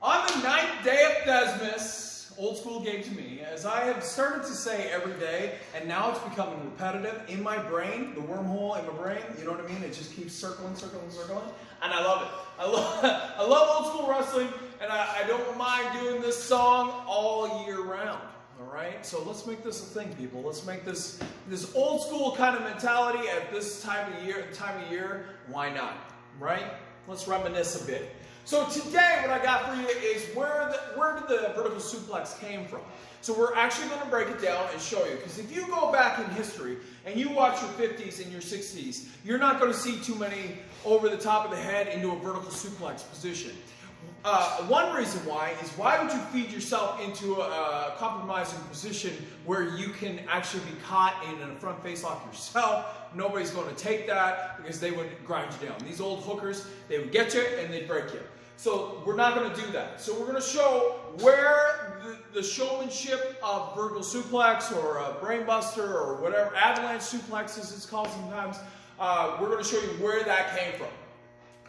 On the 9th day of Theszmas, old school gave to me, as I have started to say every day, and now it's becoming repetitive in my brain, the wormhole in my brain, you know what I mean? It just keeps circling, and I love it. I love old school wrestling, and I don't mind doing this song all year round. All right, so let's make this a thing, people. Let's make this old school kind of mentality at this time of year. Why not, right? Let's reminisce a bit. So today, what I got for you is where did the vertical suplex came from. So we're actually going to break it down and show you. Because if you go back in history and you watch your 50s and your 60s, you're not going to see too many over the top of the head into a vertical suplex position. One reason why would you feed yourself into a compromising position where you can actually be caught in a front face lock yourself? Nobody's going to take that because they would grind you down. These old hookers, they would get you and they'd break you. So we're not going to do that. So we're going to show where the showmanship of vertical suplex or a brainbuster or whatever, avalanche suplex as it's called sometimes, we're going to show you where that came from.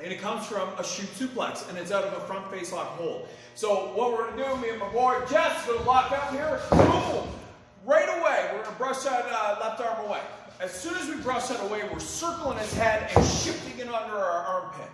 And it comes from a shoot suplex, and it's out of a front face lock hold. So what we're going to do, me and my boy Jess, going to lock up here. Boom! Right away, we're going to brush that left arm away. As soon as we brush that away, we're circling his head and shifting it under our armpit.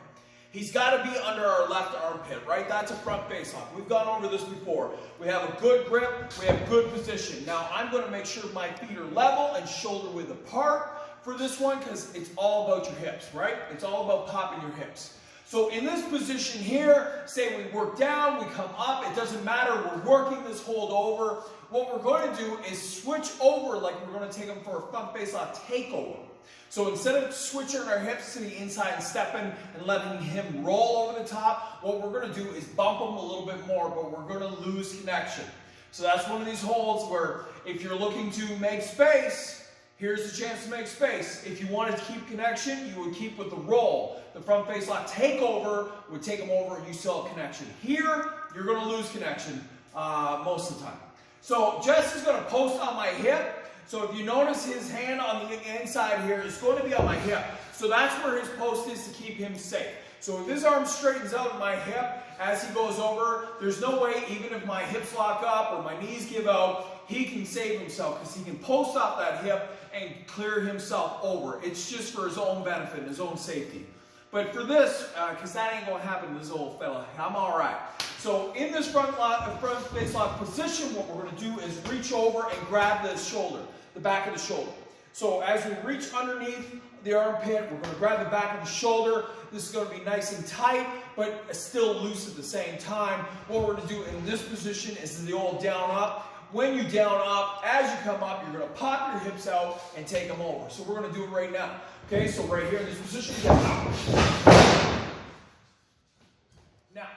He's got to be under our left armpit, right? That's a front face lock. We've gone over this before. We have a good grip. We have good position. Now, I'm going to make sure my feet are level and shoulder width apart for this one because it's all about your hips, right? It's all about popping your hips. So in this position here, say we work down, we come up, it doesn't matter, we're working this hold over. What we're going to do is switch over like we're going to take him for a front face lock takeover. So instead of switching our hips to the inside and stepping and letting him roll over the top, what we're going to do is bump him a little bit more, but we're going to lose connection. So that's one of these holds where if you're looking to make space, here's the chance to make space. If you wanted to keep connection, you would keep with the roll. The front face lock takeover would take him over and you still have connection. Here, you're going to lose connection most of the time. So Jess is going to post on my hip. So if you notice his hand on the inside here, it's going to be on my hip. So that's where his post is to keep him safe. So if his arm straightens out at my hip as he goes over, there's no way, even if my hips lock up or my knees give out, he can save himself because he can post off that hip and clear himself over. It's just for his own benefit and his own safety. But for this, because that ain't going to happen to this old fella, I'm all right. So in this front face lock position, what we're going to do is reach over and grab the shoulder, the back of the shoulder. So as we reach underneath the armpit, we're going to grab the back of the shoulder. This is going to be nice and tight, but still loose at the same time. What we're going to do in this position is the old down up. When you down up, as you come up, you're going to pop your hips out and take them over. So we're going to do it right now. Okay, so right here in this position, now,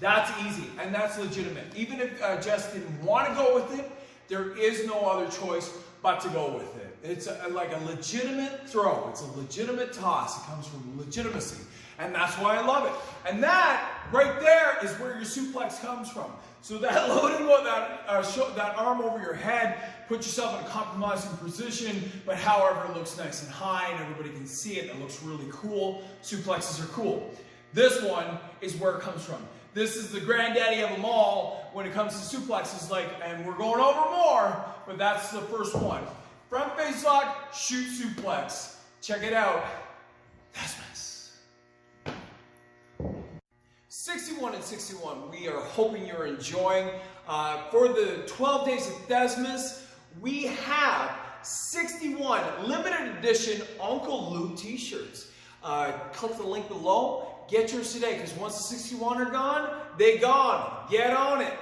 that's easy and that's legitimate. Even if Jess didn't want to go with it, there is no other choice but to go with it. It's like a legitimate throw. It's a legitimate toss. It comes from legitimacy. And that's why I love it. And that right there is where your suplex comes from. So that loading that arm over your head, put yourself in a compromising position, but however it looks nice and high and everybody can see it. It looks really cool. Suplexes are cool. This one is where it comes from. This is the granddaddy of them all when it comes to suplexes, and we're going over more, but that's the first one. Front face lock, shoot suplex. Check it out. Theszmas. 61 and 61, we are hoping you're enjoying. For the 12 days of Theszmas, we have 61 limited edition Uncle Lou t-shirts. Click the link below. Get yours today, because once the 61 are gone, they're gone. Get on it.